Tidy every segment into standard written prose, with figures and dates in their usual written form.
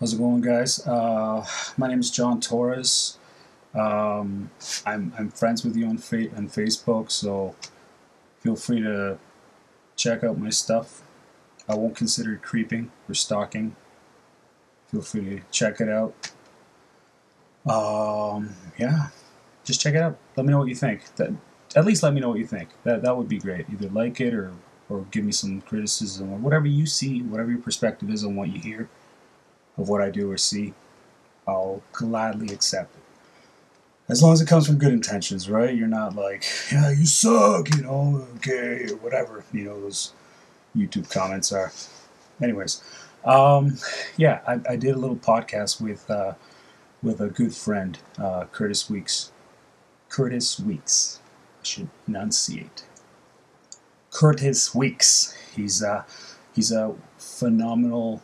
How's it going, guys? My name is John Torres. I'm friends with you on Facebook, so feel free to check out my stuff. I won't consider it creeping or stalking. Feel free to check it out. Yeah, just check it out. Let me know what you think. At least let me know what you think. That would be great. Either like it or give me some criticism or whatever you see, whatever your perspective is on what you hear of what I do or see. I'll gladly accept it. As long as it comes from good intentions, right? You're not like, yeah, you suck, okay, or whatever, those YouTube comments are. Anyways, yeah, I did a little podcast with a good friend, Curtis Weeks. Curtis Weeks. I should enunciate. Curtis Weeks. He's a phenomenal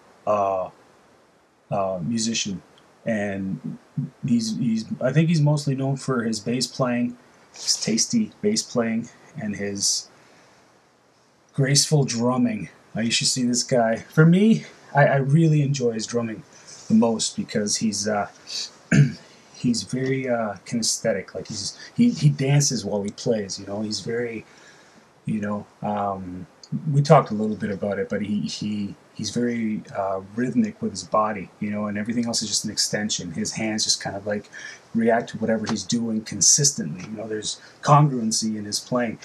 musician, and he's I think he's mostly known for his bass playing, his tasty bass playing, and his graceful drumming. You should see this guy. For me, I really enjoy his drumming the most because he's very kinesthetic. Like he dances while he plays. He's very we talked a little bit about it, but he's very rhythmic with his body, and everything else is just an extension. His hands just kind of like react to whatever he's doing consistently. There's congruency in his playing,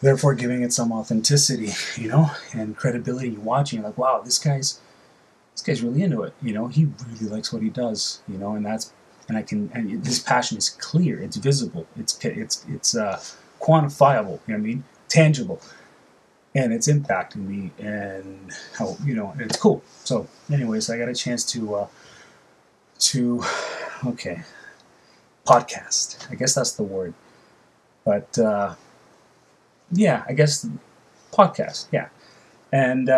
therefore giving it some authenticity, and credibility. Watching, like, wow, this guy's really into it. He really likes what he does. And his passion is clear. It's visible. It's quantifiable. You know what I mean? Tangible. And it's impacting me, and how it's cool. So, anyways, I got a chance to okay, podcast. I guess that's the word. But yeah, I guess podcast. Yeah, and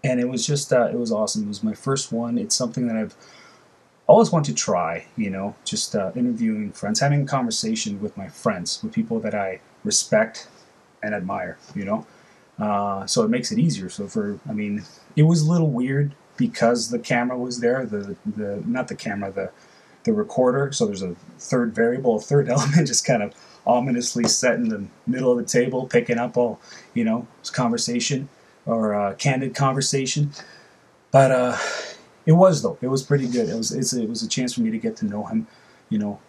it was just it was awesome. It was my first one. It's something that I've always wanted to try. Just interviewing friends, having a conversation with my friends, with people that I respect and admire, so it makes it easier. So it was a little weird because the camera was there, the not the camera, the recorder. So there's a third variable, a third element, just kind of ominously set in the middle of the table, picking up all, conversation or candid conversation. But it was pretty good. It was a chance for me to get to know him,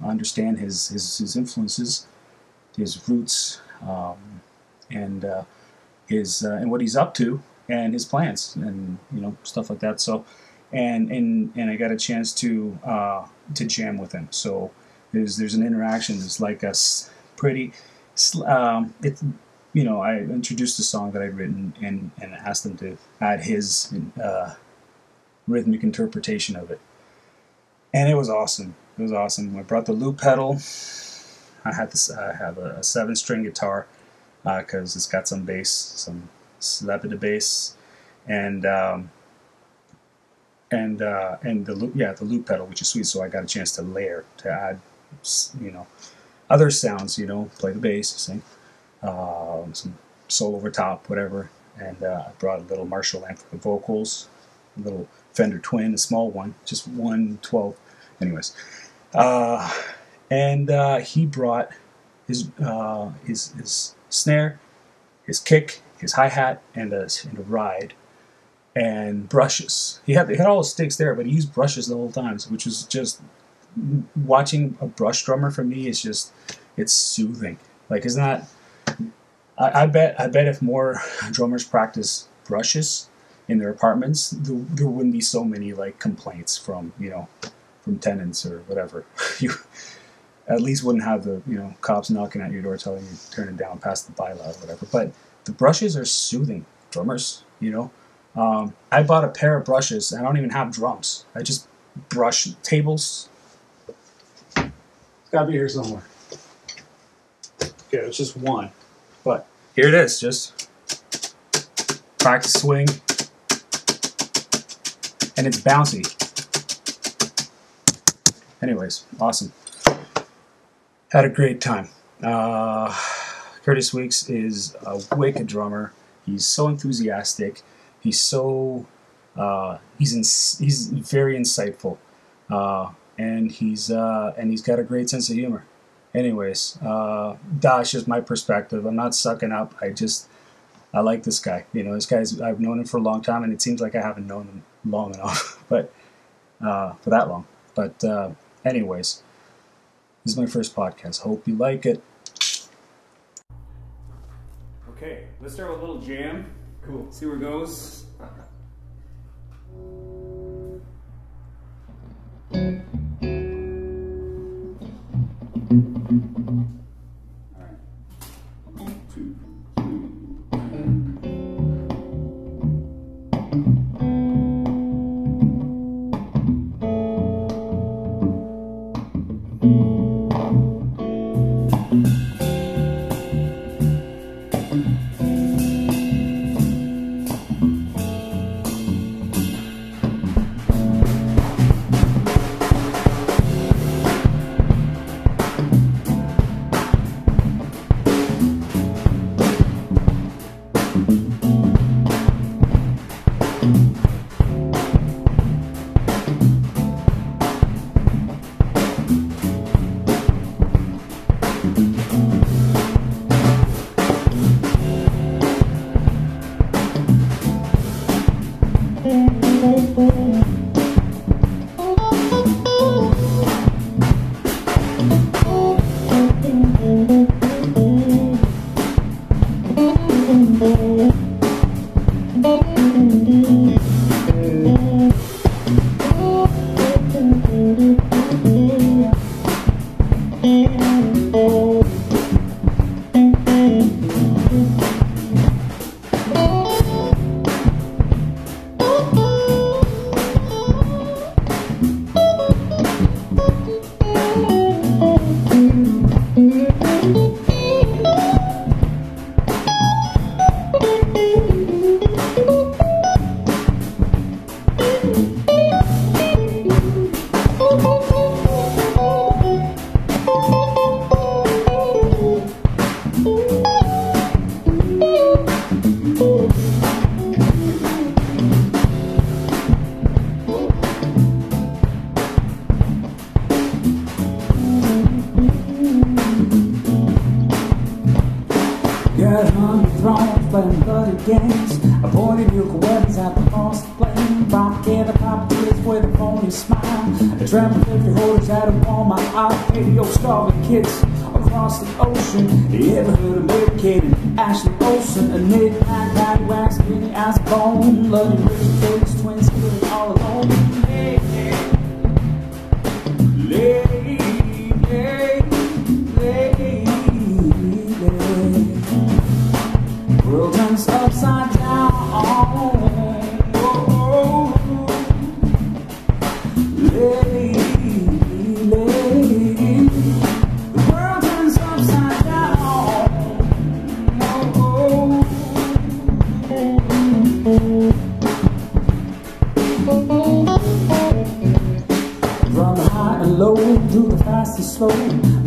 understand his influences, his roots. And his and what he's up to, and his plans, and stuff like that. So, and I got a chance to jam with him. So there's an interaction. There's like a pretty. It I introduced a song that I'd written and asked him to add his rhythmic interpretation of it, and it was awesome. It was awesome. I brought the loop pedal. I have a 7-string guitar because it's got some bass, some slap of the bass, and the loop pedal, which is sweet. So I got a chance to layer, to add, other sounds. Play the bass, sing, some solo over top, whatever. And I brought a little Marshall amp for the vocals, a little Fender Twin, a small one, just 112. Anyways. And he brought his snare, his kick, his hi-hat, and a ride, and brushes. He had all the sticks there, but he used brushes the whole time, which was just, watching a brush drummer for me is just, it's soothing. Like, isn't that? I bet if more drummers practice brushes in their apartments, there wouldn't be so many like complaints from tenants or whatever. You at least wouldn't have the cops knocking at your door telling you to turn it down past the bylaw or whatever. But the brushes are soothing. Drummers, I bought a pair of brushes. I don't even have drums. I just brush tables. It's gotta be here somewhere. Okay, it's just one, but here it is. Just practice swing, and it's bouncy. Anyways, awesome. Had a great time. Curtis Weeks is a wicked drummer. He's so enthusiastic. He's so He's very insightful, and he's got a great sense of humor. Anyways, that's just my perspective. I'm not sucking up. I like this guy. You know, this guy's, I've known him for a long time, and it seems like I haven't known him long enough, but for that long. But anyways, this is my first podcast. Hope you like it. Okay, let's start with a little jam. Cool. See where it goes. All right. 1, 2, Got 100 thrones playing bloody games. Appointed nuclear weapons at the lost flame. Propaganda puppeteers with a phony smile. A trample 50 holders out of Walmart. I radio starving kids across the ocean. You ever heard of Mary Kate and Ashley Olsen? A midnight patty wax, skinny as a bone. Loving rich face, twins feeling all alone. Hey, hey. Lay, lay, lay, lay. World turns upside down. Oh, oh. Lay, lay. The world turns upside down. Oh, from the high and low to the fast and slow,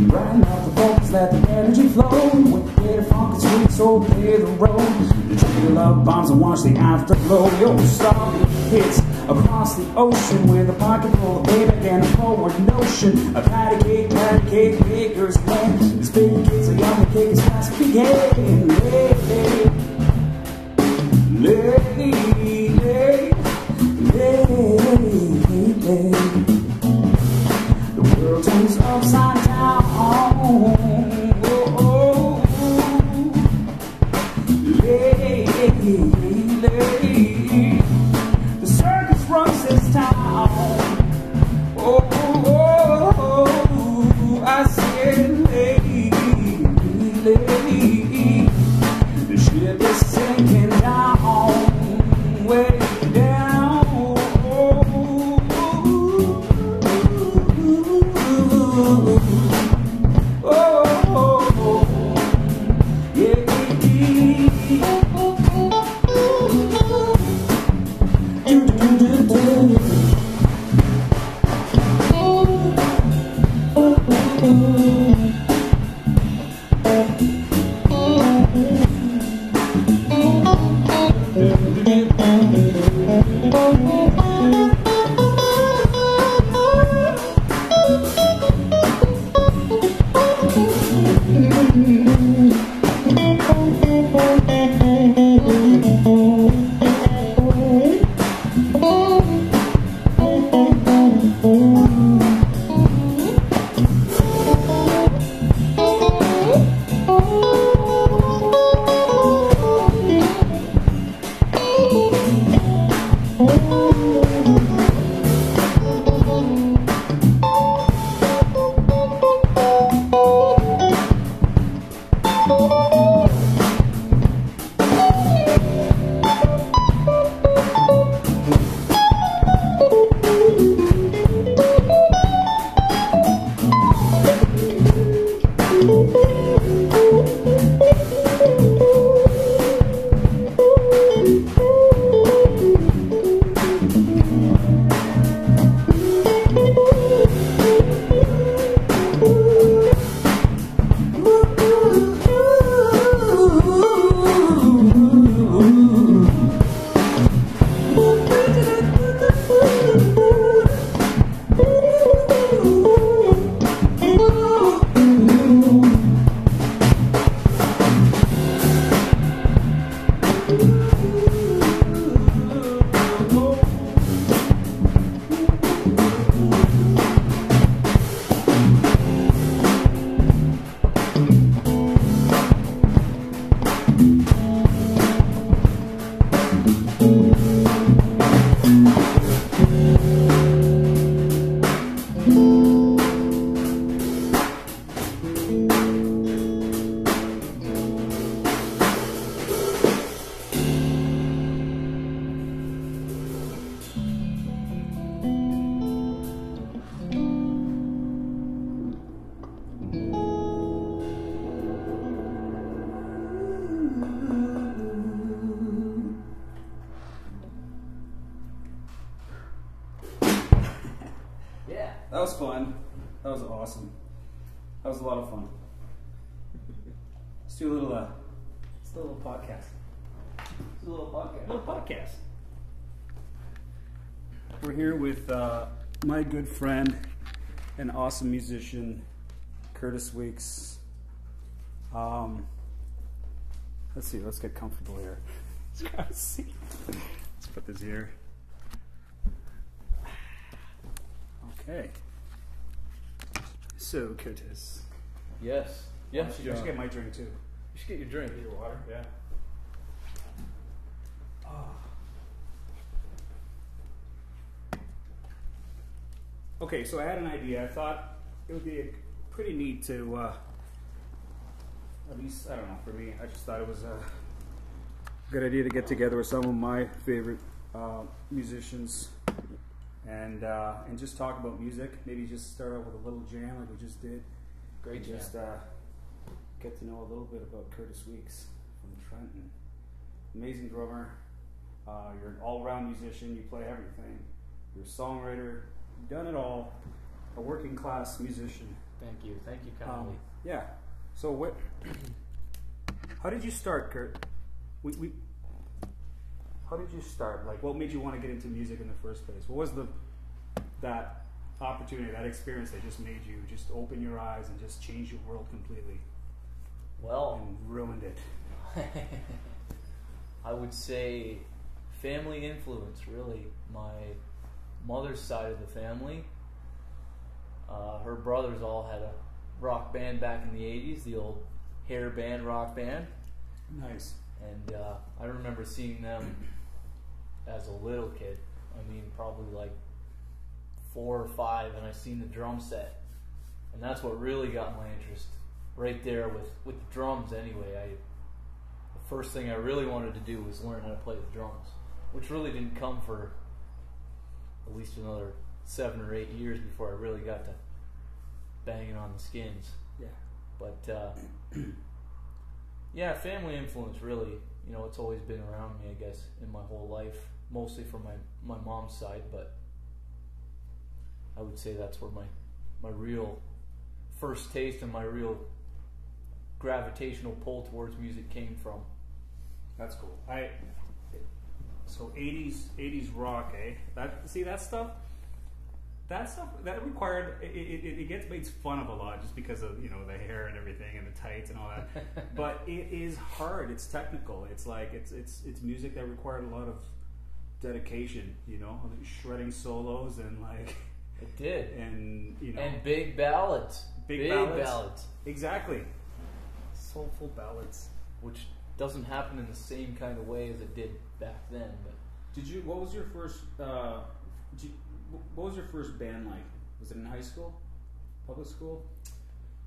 brighten up the focus, let the energy flow. With the funk and sweet soul, clear the road. The trail of bombs and watch the afterglow. Yo, starving kids across the ocean with a pocket full of baby and a forward notion. A patty cake makers land. This baby kids are young, the cake is fast to begin. Lay, lay, lay, lay, lay. The world turns upside down. Oh, oh. Lay, lay. The circus runs this town. Oh, oh, oh. I said lay, lay. The ship is sinking down. Yeah. That was fun. That was awesome. That was a lot of fun. Let's do a little podcast. It's a little podcast. Little podcast. We're here with my good friend and awesome musician, Curtis Weeks. Let's see. Let's get comfortable here. Let's put this here. Okay. So, Curtis. Yes. Yes, I should get my drink too. You should get your drink. Your water? Yeah. Okay, so I had an idea. I thought it would be pretty neat to, at least, I don't know, for me, I just thought it was a good idea to get together with some of my favorite musicians and just talk about music. Maybe just start out with a little jam like we just did. Great jam. Just get to know a little bit about Curtis Weeks from Trenton. Amazing drummer. You're an all-round musician. You play everything. You're a songwriter. You've done it all. A working-class musician. Thank you kindly. Yeah. So what? How did you start, Kurt? How did you start? Like, what made you want to get into music in the first place? What was that opportunity, that experience that just made you just open your eyes and just change your world completely? Well, And ruined it. I would say family influence, really. My mother's side of the family, her brothers all had a rock band back in the 80s, the old hair band rock band. Nice. And I remember seeing them as a little kid. I mean, probably like 4 or 5, and I seen the drum set. And that's what really got my interest right there with the drums anyway. The first thing I really wanted to do was learn how to play the drums, which really didn't come for at least another 7 or 8 years before I really got to banging on the skins. Yeah. But yeah, family influence really. You know, it's always been around me, I guess, in my whole life, mostly from my mom's side, but I would say that's where my real first taste and my real gravitational pull towards music came from. That's cool. So 80s rock, eh? That stuff that required it gets made fun of a lot just because of, you know, the hair and everything and the tights and all that. But it is hard. It's technical. It's like it's music that required a lot of dedication, you know, shredding solos and like It did. and you know And big ballads. Big ballads. Exactly. Soulful ballads. Which doesn't happen in the same kind of way as it did back then. But What was your first? What was your first band like? Was it in high school, public school?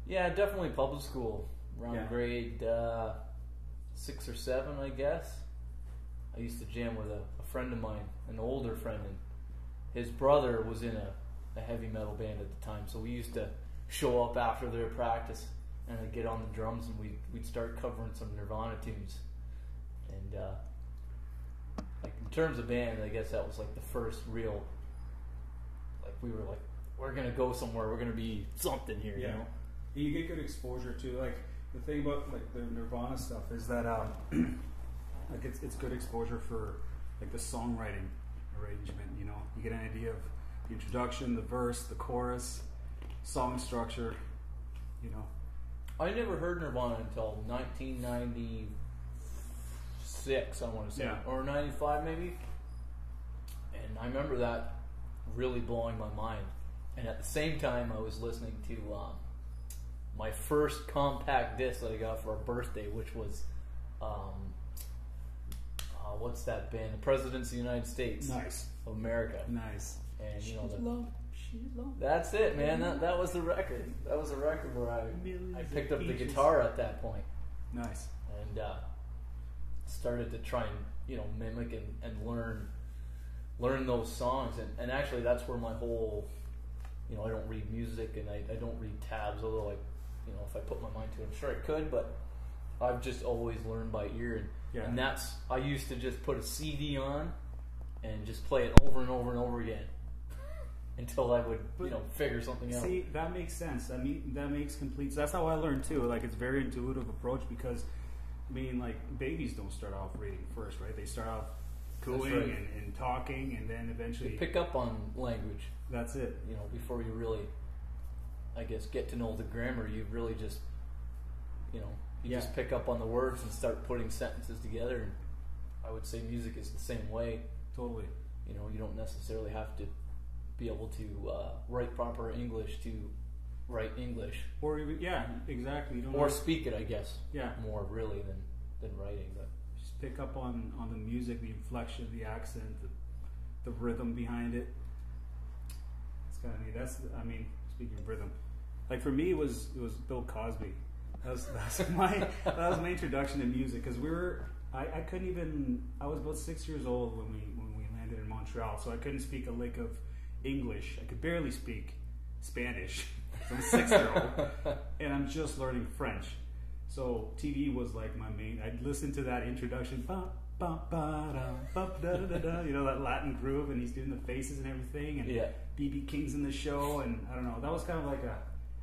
yeah, definitely public school. Around Yeah. grade 6 or 7, I guess. I used to jam with a friend of mine, an older friend, and his brother was in a heavy metal band at the time. So we used to show up after their practice and I'd get on the drums and we'd start covering some Nirvana tunes. And like in terms of band, I guess that was like the first real, like we were like, we're gonna go somewhere, we're gonna be something here, you know. You get good exposure too. Like the thing about like the Nirvana stuff is that like it's good exposure for like the songwriting arrangement. You know, you get an idea of the introduction, the verse, the chorus, song structure. You know. I never heard Nirvana until 1996, I want to say, Yeah. or 95 maybe. And I remember that really blowing my mind. And at the same time, I was listening to my first compact disc that I got for a birthday, which was what's that band? The Presidents of the United States Nice. of America. Nice. And you know, She's love. that's it, man. That was the record. That was the record where I picked up the guitar at that point. Nice. And started to try and, you know, mimic and learn those songs. And actually that's where my whole, you know, I don't read music and I don't read tabs, although you know, if I put my mind to it, I'm sure I could, but I've just always learned by ear. And that's, I used to just put a CD on and just play it over and over and over again. until I would, figure something out. See, that makes sense. I mean, that makes complete. That's how I learned too. Like, it's a very intuitive approach because, I mean, like, babies don't start off reading first, right? They start off cooing right. and talking, and then eventually You pick up on language. That's it. Before you really, I guess, get to know the grammar, you really just, just pick up on the words and start putting sentences together. And I would say music is the same way. Totally. You don't necessarily have to be able to write proper English to write English. Or even, exactly. You don't or speak it, I guess. Yeah. More really than writing, but just pick up on the music, the inflection, the accent, the rhythm behind it. It's kind of neat. Speaking of rhythm, like for me, it was Bill Cosby. That was my introduction to music because I couldn't even. I was about 6 years old when we landed in Montreal, so I couldn't speak a lick of English. I could barely speak Spanish. I'm a 6-year-old, and I'm just learning French. So TV was like my main. I'd listen to that introduction, that Latin groove, and he's doing the faces and everything, and BB King's in the show, and I don't know. That was kind of like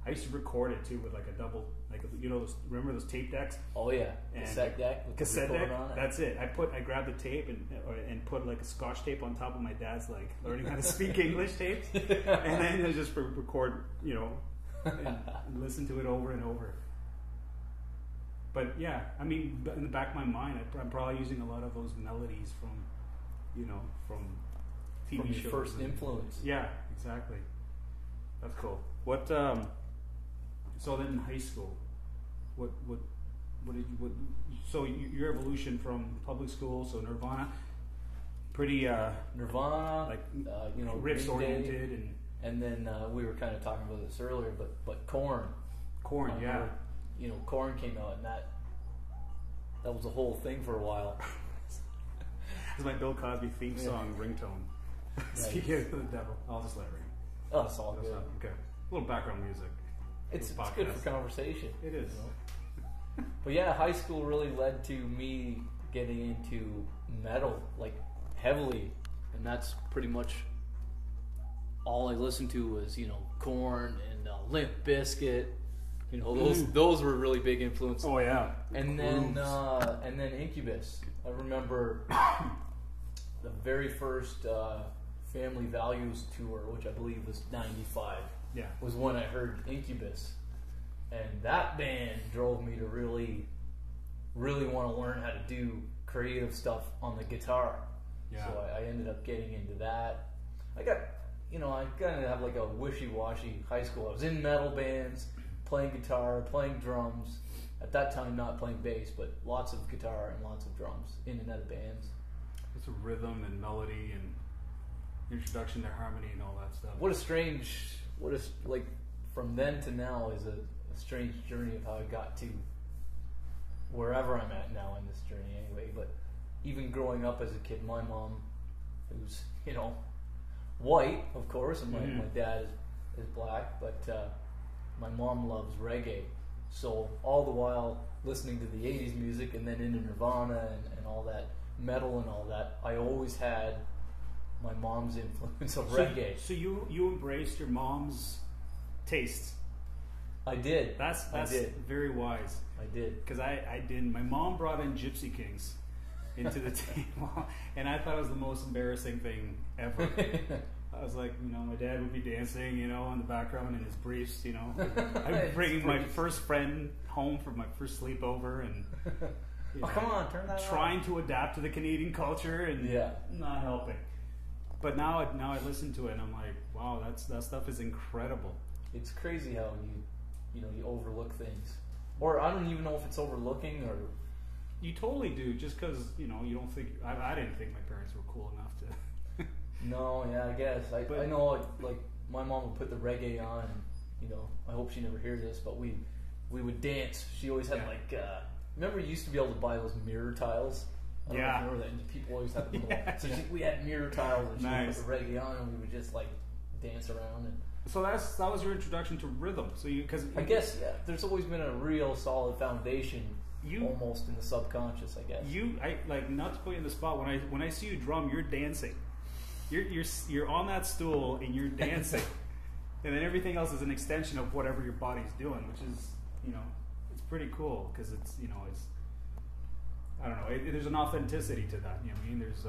I used to record it too with like a double, remember those tape decks? Oh yeah, and cassette deck. With cassette the deck. On it. That's it. I grabbed the tape and put like a Scotch tape on top of my dad's like learning how to speak English tapes, and then I just record, and listen to it over and over. But yeah, I mean, in the back of my mind, I'm probably using a lot of those melodies from TV from your shows. First influence. Yeah, exactly. That's cool. What? So then in high school, what so your evolution from public school, so Nirvana, pretty Nirvana, like Green riffs Day, oriented, and then we were kind of talking about this earlier, but Korn, yeah. Korn came out, and that was a whole thing for a while. It's my Bill Cosby theme song ringtone. Speaking of the devil, I'll just let it ring. Oh, it's all good. Okay, a little background music. It's good for conversation. It is. But yeah, high school really led to me getting into metal, like heavily, and that's pretty much all I listened to was Korn and Limp Bizkit. Those were really big influences. Oh yeah. And then Incubus. I remember the very first Family Values tour, which I believe was '95. Yeah. Was when I heard Incubus, and that band drove me to really, really want to learn how to do creative stuff on the guitar. Yeah. So I ended up getting into that. I kind of have like a wishy-washy high school. I was in metal bands, playing guitar, playing drums. At that time, not playing bass, but lots of guitar and lots of drums in and out of bands. It's a rhythm and melody and introduction to harmony and all that stuff. From then to now is a strange journey of how I got to wherever I'm at now in this journey anyway. But even growing up as a kid, my mom, who's, white, of course, and my dad is black, but my mom loves reggae. So all the while listening to the 80s music and then into Nirvana and all that metal and all that, I always had my mom's influence of reggae. So you embraced your mom's tastes. I did. That's very wise. I did. Because I didn't. My mom brought in Gypsy Kings into the table, and I thought it was the most embarrassing thing ever. I was like, my dad would be dancing, in the background in his briefs, I'm bringing my first friend home for my first sleepover, and come on, turn that trying to adapt to the Canadian culture and not helping. But now I listen to it and I'm like, wow, that stuff is incredible. It's crazy how you overlook things, or I don't even know if it's overlooking or. You totally do, just because you don't think. I didn't think my parents were cool enough to. No, yeah, I guess. I know, like, my mom would put the reggae on, and, I hope she never hears this, but we would dance. She always had, remember you used to be able to buy those mirror tiles? I don't know if you remember that, and people always had them. We had mirror tiles, and she would put the reggae on, and we would just, dance around. And so that was your introduction to rhythm. So I guess, there's always been a real solid foundation, almost in the subconscious, I guess. Not to put you in the spot, when I see you drum, you're dancing. you're on that stool and you're dancing, and then everything else is an extension of whatever your body's doing, which is, you know, it's pretty cool because it's, you know, it's, I don't know, there's an authenticity to that. You know what I mean? There's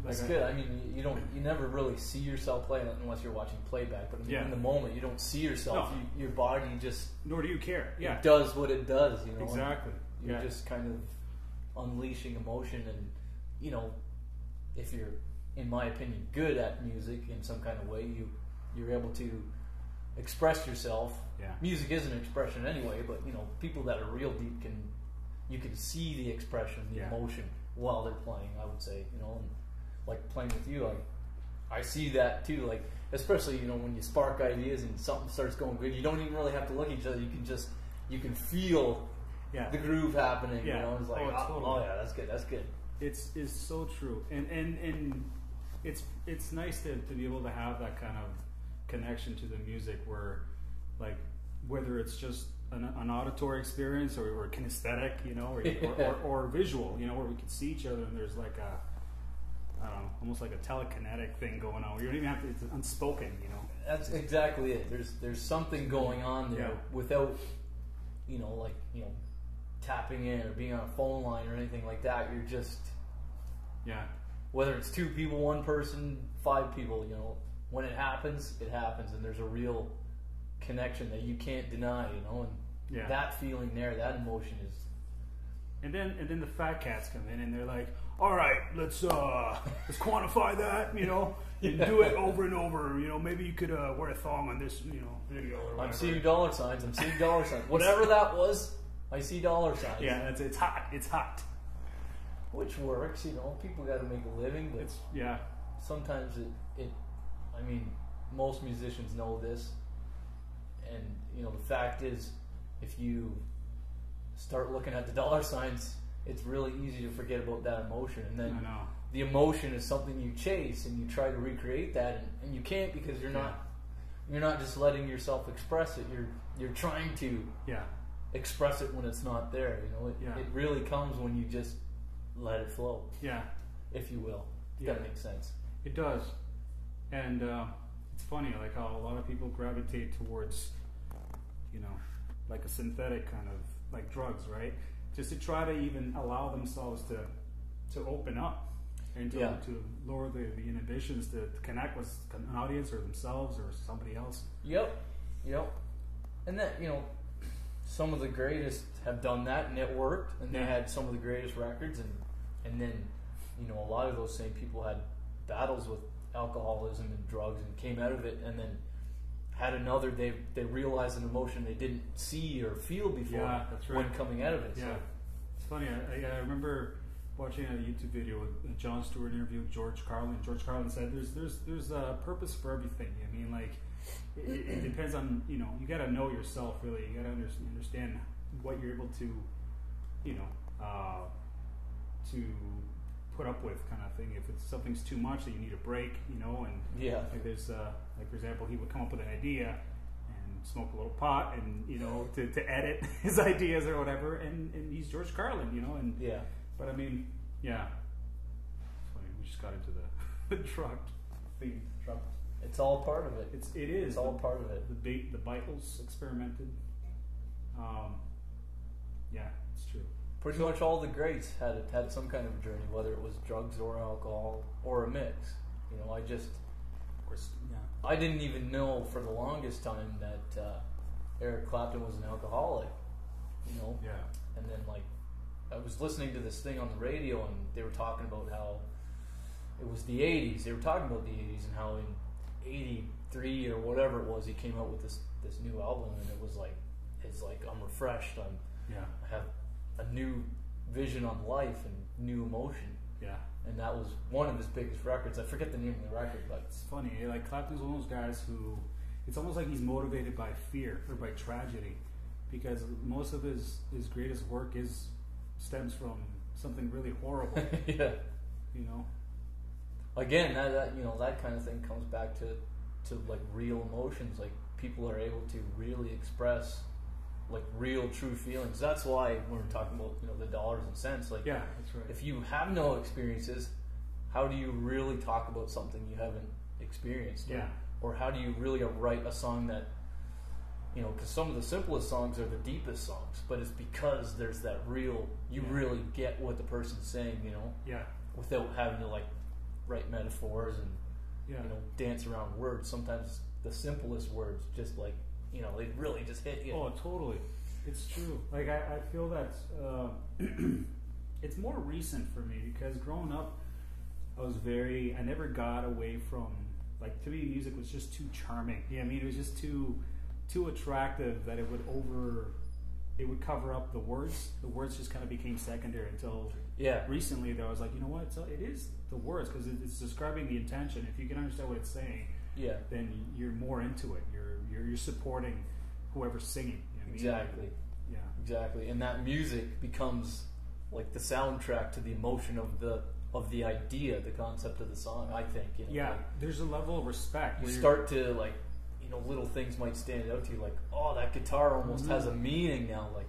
That's good. I mean, you never really see yourself playing unless you're watching playback. But in the moment, you don't see yourself. No. Your body just, nor do you care. Yeah, it does what it does. You know, exactly. You're just kind of unleashing emotion, and you know, if you're, in my opinion, good at music in some kind of way, you're able to express yourself. Yeah. Music is an expression anyway, but you know, people that are real deep you can see the expression, the emotion while they're playing. I would say, you know, and like playing with you, I see that too. Like, especially, you know, when you spark ideas and something starts going good, you don't even really have to look at each other. You can feel the groove happening. Yeah. You know, it's like, oh yeah, that's good. That's good. It's so true, and it's nice to be able to have that kind of connection to the music, where, like, whether it's just an auditory experience or kinesthetic, you know, or visual, you know, where we can see each other and there's like I don't know, almost like a telekinetic thing going on. You don't even have to, it's unspoken, you know. That's exactly it. There's something going on there without, you know, like, you know, tapping in or being on a phone line or anything like that. You're just, whether it's 2 people, 1 person, 5 people, you know, when it happens, and there's a real connection that you can't deny, you know, and that feeling there, that emotion is. And then the fat cats come in and they're like, all right, let's quantify that, you know, and do it over and over. You know, maybe you could wear a thong on this, you know, video or whatever. I'm seeing dollar signs. Whatever that was, I see dollar signs. Yeah, it's hot. It's hot. Which works, you know. People got to make a living, but sometimes it. I mean, most musicians know this, and you know, the fact is, if you start looking at the dollar signs, it's really easy to forget about that emotion, and then the emotion is something you chase and you try to recreate that, and you can't, because you're not just letting yourself express it. You're trying to express it when it's not there. You know, it really comes when you just let it flow. Yeah, if you will. If that makes sense. It does, and it's funny, like how a lot of people gravitate towards, you know, like a synthetic kind of, like drugs, right? Just to try to even allow themselves to open up and to lower the inhibitions to connect with an audience or themselves or somebody else. Yep. And that, you know, some of the greatest have done that, and it worked, and they had some of the greatest records, and then, you know, a lot of those same people had battles with alcoholism and drugs and came out of it, and then had another, they realized an emotion they didn't see or feel before when coming out of it. Yeah, so. It's funny. I remember watching a YouTube video with a John Stewart interview with George Carlin. George Carlin said, "There's a purpose for everything." I mean, like it depends on, you know, you got to know yourself, really. You got to understand what you're able to, you know, to put up with, kind of thing. If it's something's too much, that you need a break, you know, and like there's like, for example, he would come up with an idea and smoke a little pot, and you know, to edit his ideas or whatever, and he's George Carlin, you know, and but I mean, it's funny, we just got into the drug theme. It's all part of it. It is. It's all part of it. The Beatles experimented. It's true. Pretty much all the greats had some kind of a journey, whether it was drugs or alcohol or a mix. You know, I didn't even know for the longest time that Eric Clapton was an alcoholic. You know, and then, like, I was listening to this thing on the radio, and they were talking about how it was the '80s. They were talking about the '80s and how in '83 or whatever it was, he came out with this new album, and it was like, it's like, I'm refreshed. I have a new vision on life and new emotion. Yeah. And that was one of his biggest records. I forget the name of the record, but it's funny. Like, Clapton's one of those guys who, it's almost like he's motivated by fear or by tragedy, because most of his greatest work stems from something really horrible. You know. Again, that you know, that kind of thing comes back to like real emotions. Like, people are able to really express, like, real, true feelings. That's why when we're talking about, you know, the dollars and cents, like, that's right. If you have no experiences, how do you really talk about something you haven't experienced? Yeah. Or how do you really write a song that, you know, because some of the simplest songs are the deepest songs, but it's because there's that real, you really get what the person's saying, you know, without having to like write metaphors and you know, dance around words. Sometimes the simplest words just like, you know, they really just hit you. Oh, totally. It's true. Like I feel that it's more recent for me because growing up, I never got away from, like, to me music was just too charming. Yeah, I mean, it was just too attractive that it would cover up the words. The words just kind of became secondary until recently. Though I was like, you know what? It is the words because it's describing the intention. If you can understand what it's saying, then you're more into it. You're supporting whoever's singing. You know what I mean? Exactly. Yeah. Exactly. And that music becomes like the soundtrack to the emotion of the idea, the concept of the song. I think. You know, yeah. like, there's a level of respect. You start to like. You know, little things might stand out to you, like, oh, that guitar almost has a meaning now, like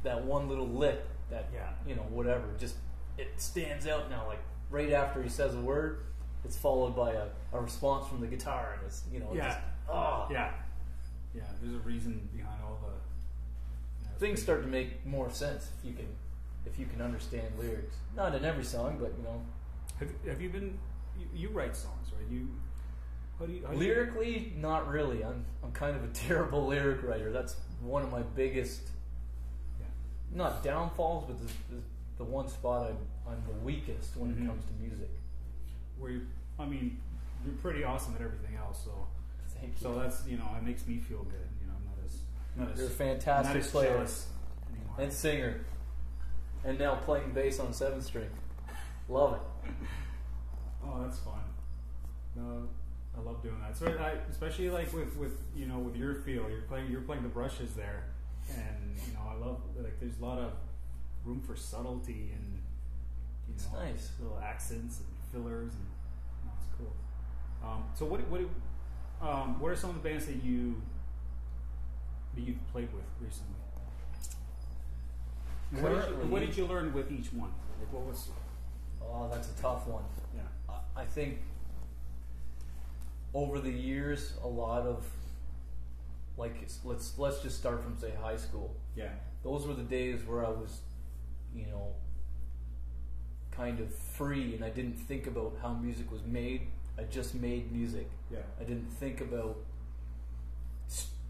that one little lick, that you know, whatever, just it stands out now. Like right after he says a word, it's followed by a response from the guitar, and it's, you know, just, there's a reason behind all the things start to make more sense if you can understand lyrics. Not in every song, but you know. Have you been? You write songs, right? Lyrically, not really. I'm kind of a terrible lyric writer. That's one of my biggest, not downfalls, but the one spot I'm the weakest when it comes to music. You're pretty awesome at everything else. So, thank you. So that's, you know, it makes me feel good. You know, I'm not as you're a fantastic player anymore. And singer, and now playing bass on 7th string. Love it. Oh, that's fun. No. I love doing that. So especially like with you know, with your feel, you're playing the brushes there, and you know, I love, like, there's a lot of room for subtlety and, you it's know, nice little accents and fillers, and it's cool. So what are some of the bands that you've played with recently? What did you learn with each one? Like, what was? Oh, that's a tough one. Yeah, I think. Over the years, a lot of, like, let's just start from, say, high school. Yeah. Those were the days where I was, you know, kind of free, and I didn't think about how music was made. I just made music. Yeah. I didn't think about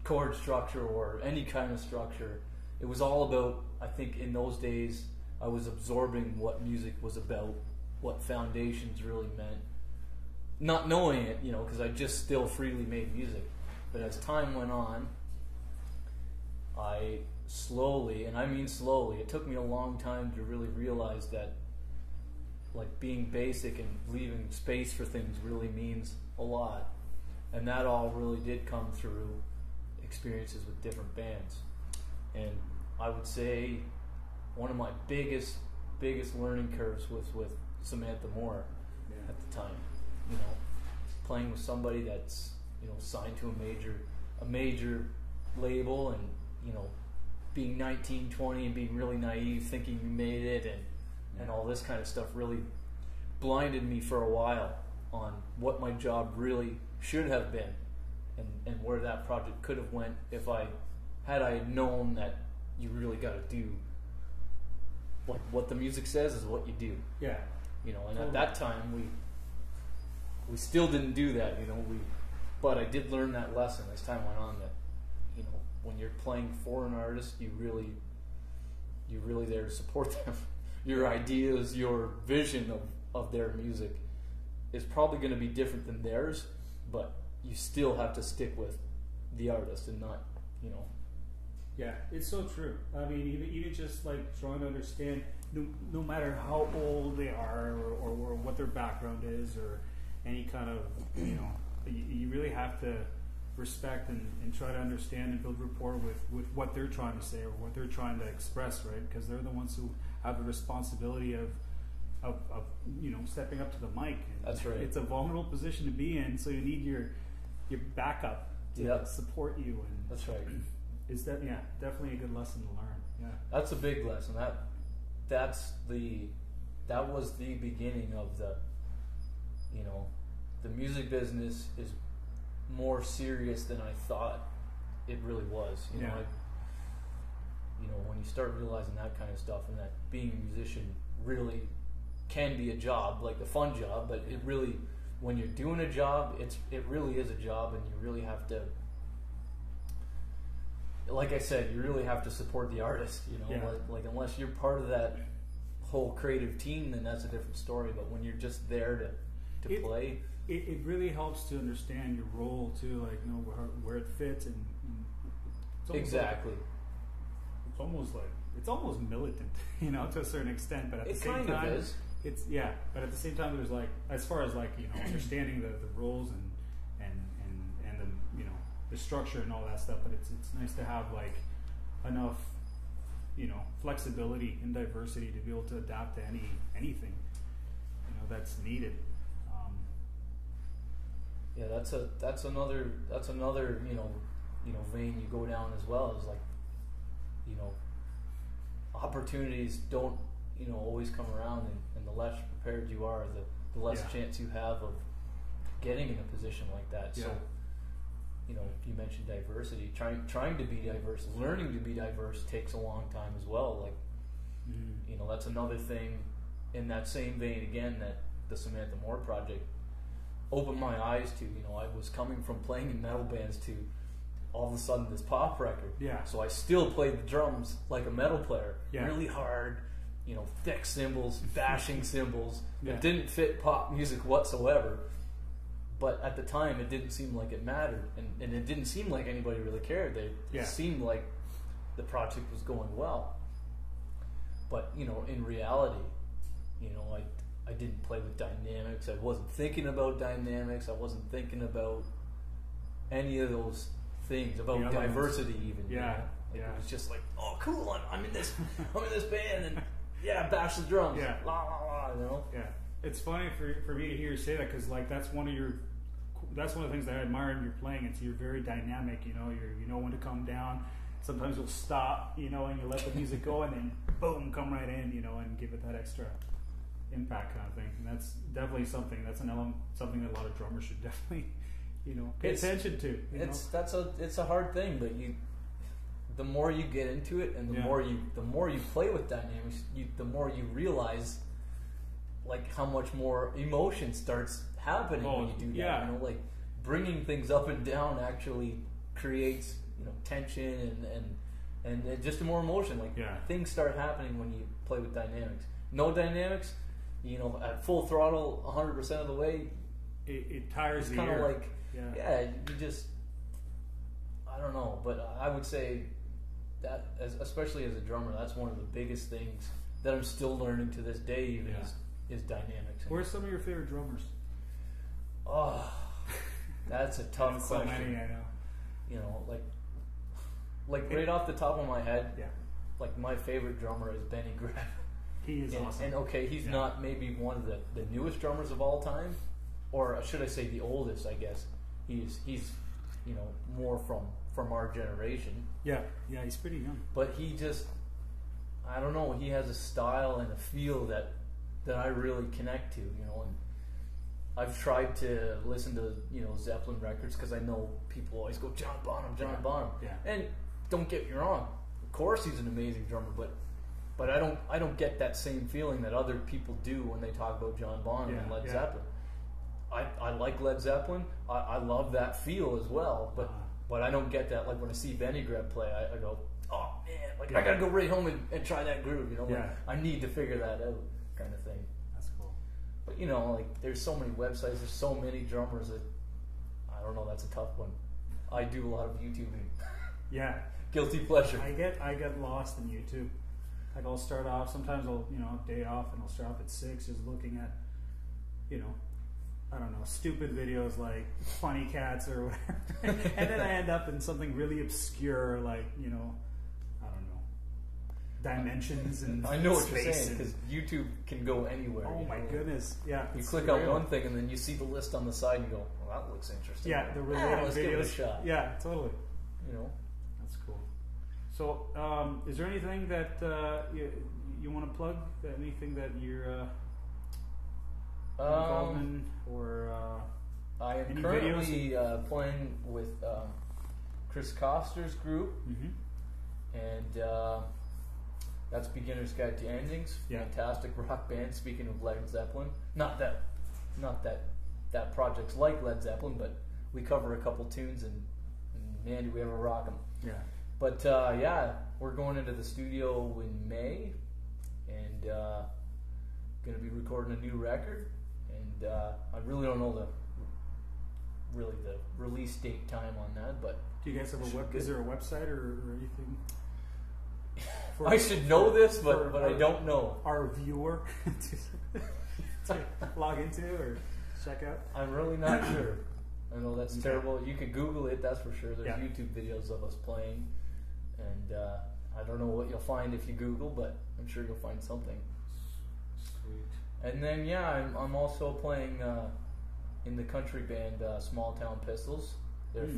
chord structure or any kind of structure. It was all about, I think in those days, I was absorbing what music was about, what foundations really meant. Not knowing it, you know, because I just still freely made music. But as time went on, I slowly, and I mean slowly, it took me a long time to really realize that, like, being basic and leaving space for things really means a lot. And that all really did come through experiences with different bands. And I would say one of my biggest learning curves was with Samantha Moore at the time. You know, playing with somebody that's, you know, signed to a major label, and, you know, being 19, 20 and being really naive, thinking you made it, and all this kind of stuff really blinded me for a while on what my job really should have been, and where that project could have went if I had known that you really got to do, like, what the music says is what you do. Yeah. You know, and at that time we still didn't do that, you know. But I did learn that lesson as time went on, that, you know, when you're playing for an artist, you're really there to support them. Your ideas, your vision of their music is probably going to be different than theirs, but you still have to stick with the artist and not, you know. Yeah, it's so true. I mean, even just like trying to understand, no matter how old they are or what their background is or any kind of, you know, you really have to respect and try to understand and build rapport with what they're trying to say or what they're trying to express, right? Because they're the ones who have the responsibility of you know, stepping up to the mic. That's right. It's a vulnerable position to be in, so you need your backup to support you. And that's right. It's definitely a good lesson to learn. Yeah, that's a big lesson. That was the beginning of you know, the music business is more serious than I thought it really was. You know, when you start realizing that kind of stuff, and that being a musician really can be a job, like a fun job, but it really, when you're doing a job, it really is a job, and you really have to, like I said, you really have to support the artist. You know, like unless you're part of that whole creative team, then that's a different story. But when you're just there to play, it really helps to understand your role too, like, you know, where it fits, and it's exactly. It's almost militant, you know, to a certain extent. But at the same time, kind of is. It's But at the same time, there's like, as far as like, you know, understanding the roles and the, you know, the structure and all that stuff. But it's nice to have like enough, you know, flexibility and diversity to be able to adapt to anything, you know, that's needed. Yeah, that's another you know vein you go down as well, is like, you know, opportunities don't, you know, always come around, and the less prepared you are, the less chance you have of getting in a position like that. So, you know, you mentioned diversity, trying to be diverse, learning to be diverse takes a long time as well. Like, you know, that's another thing in that same vein again, that the Samantha Moore project opened my eyes to. You know, I was coming from playing in metal bands to all of a sudden this pop record. Yeah. So I still played the drums like a metal player, really hard, you know, thick cymbals, bashing cymbals. It didn't fit pop music whatsoever. But at the time, it didn't seem like it mattered, and it didn't seem like anybody really cared. It seemed like the project was going well. But, you know, in reality, you know, I didn't play with dynamics. I wasn't thinking about dynamics. I wasn't thinking about any of those things, about diversity even. You know? It was just like, oh, cool, I'm in this band, and bash the drums. La la la, you know. Yeah. It's funny for me to hear you say that, because like that's one of the things that I admire in your playing. It's you're very dynamic. You know, you know when to come down. Sometimes you'll stop, you know, and you let the music go, and then boom, come right in, you know, and give it that extra impact kind of thing. And that's definitely something. That's an element, something that a lot of drummers should definitely, you know, pay attention to. It's a hard thing, but the more you get into it, and the more you play with dynamics, the more you realize, like, how much more emotion starts happening when you do that. You know, like, bringing things up and down actually creates, you know, tension and just more emotion. Like, things start happening when you play with dynamics. No dynamics, you know, at full throttle, 100% of the way, it tires the ear. It's kind of like, you just, I don't know, but I would say that, especially as a drummer, that's one of the biggest things that I'm still learning to this day, even is dynamics. Who are some of your favorite drummers? Oh, that's a tough question. So many, I know. You know, like right off the top of my head, like, my favorite drummer is Benny Greb. He is awesome. And okay, he's not maybe one of the newest drummers of all time, or should I say the oldest, I guess. He's you know, more from our generation. Yeah, he's pretty young. But he just, I don't know, he has a style and a feel that I really connect to, you know. And I've tried to listen to, you know, Zeppelin records, because I know people always go John Bonham. Yeah. And don't get me wrong, of course he's an amazing drummer, but I don't get that same feeling that other people do when they talk about John Bonham and Led Zeppelin. I like Led Zeppelin. I love that feel as well, but I don't get that. Like, when I see Benny Greb play, I go, oh man, like, I gotta go right home and try that groove, you know. Like, I need to figure that out, kind of thing. That's cool. But, you know, like, there's so many websites, there's so many drummers that, I don't know, that's a tough one. I do a lot of YouTubing. Guilty pleasure. I get lost in YouTube. Like, I'll start off, sometimes I'll, you know, day off, and I'll start off at 6 just looking at, you know, I don't know, stupid videos like Funny Cats or whatever. And then I end up in something really obscure, like, you know, I don't know, dimensions and I know what you're saying, because YouTube can go anywhere. Oh my goodness. Yeah. You click on one thing, and then you see the list on the side, and you go, well, that looks interesting. Yeah, the related let's videos. give it a shot. Yeah, totally. You know? That's cool. So, is there anything that you want to plug? Anything that you're Goldman or I am any currently playing with Chris Koster's group, and that's Beginner's Guide to Endings. Yeah. Fantastic rock band. Speaking of Led Zeppelin, not that that project's like Led Zeppelin, but we cover a couple tunes, and man, do we ever rock them. Yeah. But yeah, we're going into the studio in May, and going to be recording a new record. And I really don't know the release date time on that, but Do you guys have a web? Is there a website or anything? I should know this, but I don't know. Our viewer to log into or check out. I'm really not sure. I know that's terrible. You could Google it, that's for sure. There's YouTube videos of us playing, and I don't know what you'll find if you Google, but I'm sure you'll find something. Sweet. And then I'm also playing in the country band Small Town Pistols. They're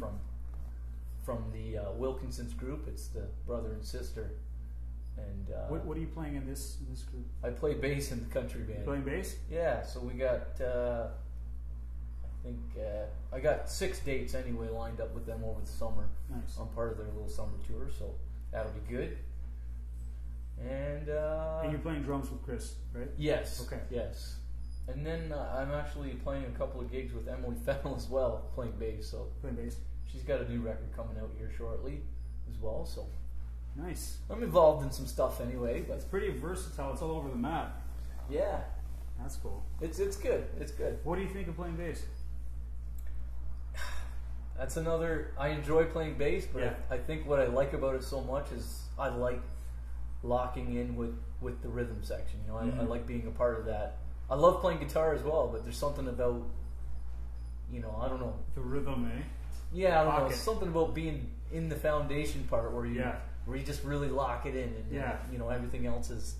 from the Wilkinson's group. It's the brother and sister. And what are you playing in this group? I play bass in the country band. You playing bass? Yeah, so we got I think I got 6 dates anyway lined up with them over the summer. Nice. I'm part of their little summer tour, so that'll be good. And you're playing drums with Chris, right? Yes. Okay. Yes. And then I'm actually playing a couple of gigs with Emily Fennell as well, playing bass. So Playing bass. she's got a new record coming out here shortly as well. So Nice. I'm involved in some stuff anyway. But It's pretty versatile. It's all over the map. yeah, That's cool. it's good. It's good. What do you think of playing bass? That's another. I enjoy playing bass, but Yeah. I think what I like about it so much is I like locking in with the rhythm section. You know, I like being a part of that. I love playing guitar as well, but there's something about, you know, I don't know. The rhythm, eh? Yeah, I don't know. Pocket. Something about being in the foundation part where you Yeah. where you just really lock it in, and Yeah. you know everything else is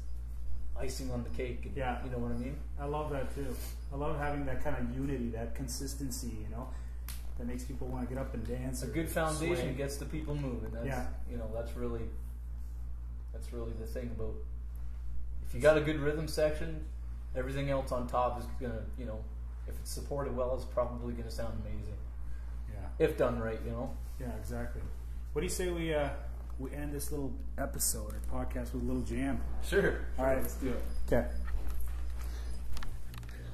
icing on the cake. And, Yeah. you know what I mean. I love that too. I love having that kind of unity, that consistency, you know, that makes people want to get up and dance. A or good foundation sway. gets the people moving. That's, Yeah. you know, that's really the thing about. If you got a good rhythm section, everything else on top is gonna, you know, if it's supported well, it's probably gonna sound amazing. Yeah. If done right, you know. Yeah, exactly. What do you say we end this little episode or podcast with a little jam? Sure. All right. Let's do it. Okay.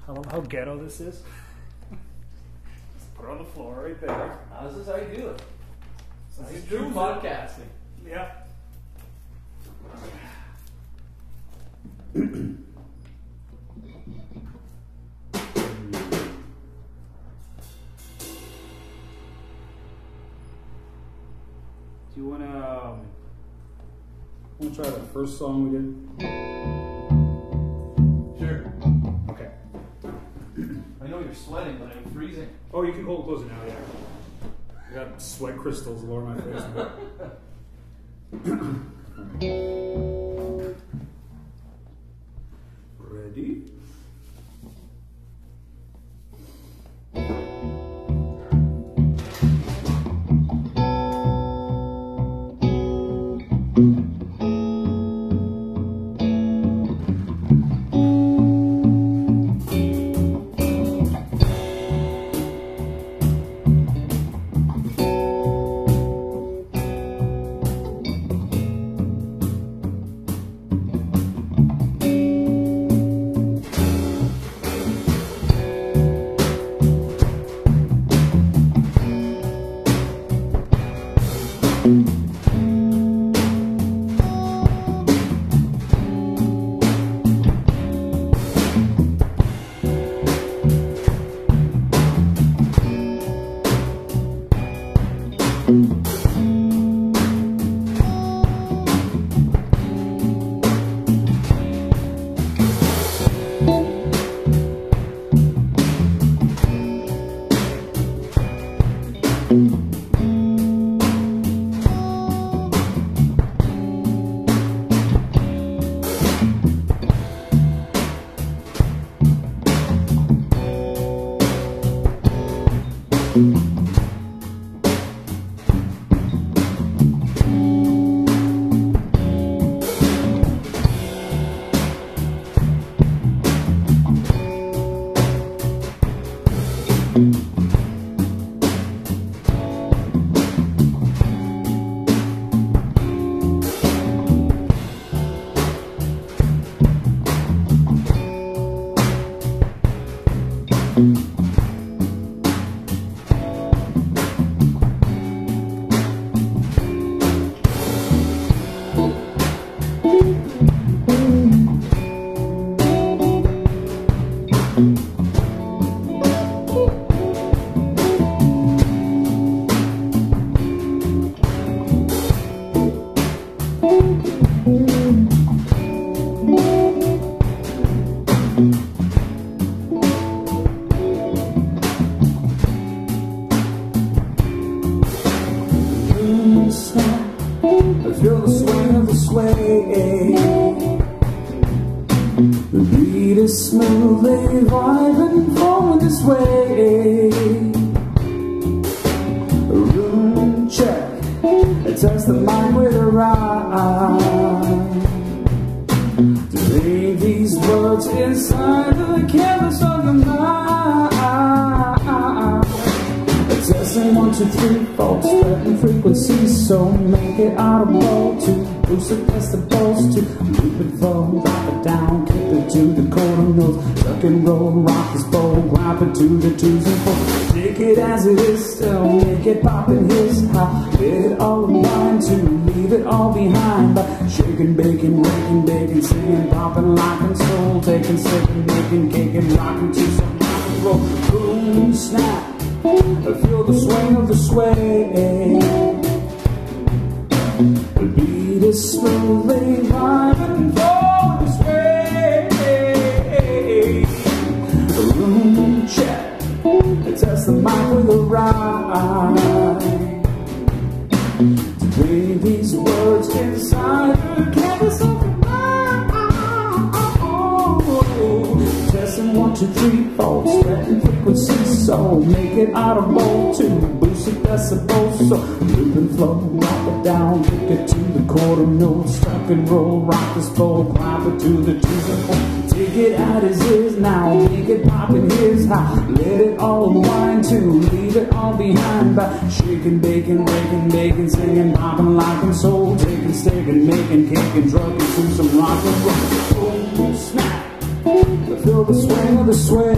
I love how ghetto this is. Just put it on the floor right there. This is how you do it. This It's is true true podcasting. Yeah. Do you wanna try the first song we did? Sure. Okay. I know you're sweating, but I'm freezing. Oh, you can hold closer now, yeah. I got sweat crystals all over my face. Ready? Feel the swing of the sway. The beat is smoothly vibing forward this way. Room check. Test the mic with a rhyme. To leave these words inside the canvas of your mind. Testing 1, 2, 3, folks, spreading frequencies, so make it audible to boost it, test the pulse to loop it, flow, drop it down, kick it to the quarter notes, tuck and roll, rock this bowl, grab it to the twos and fours, take it as it is, still make it pop in his high, let it all unwind to leave it all behind, by shaking, baking, raking, baking, singing, popping, locking, soul, taking, sipping, making, caking, rocking to some rock and roll, boom, snap. I feel the swing of the sway. The beat is smoothly vibing forward this way. A room check. Test the mic with a rhyme. To bring these words inside the canvas of the mind. Testing 1, 2, 3, 4, spreading frequencies, so make it audible to boost the decibels, so loop and flow, rock it down, kick it to the quarter notes, tuck and roll, rock this bowl, clap it to the twos and fours, take it out as is now, make it pop in his high, let it all unwind to leave it all behind, by shaking, baking, raking, baking, singing, popping, locking, soul, taking, staking, making, caking, drugging to some rock and roll, boom, snap. Feel the swing of the sway.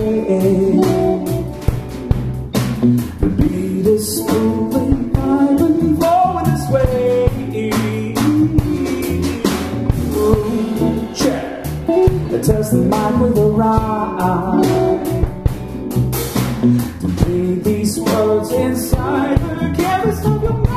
The beat is smoothly vibing forward this way. Room check. Test the mic with a rhyme. To breathe these words inside the canvas of your mind.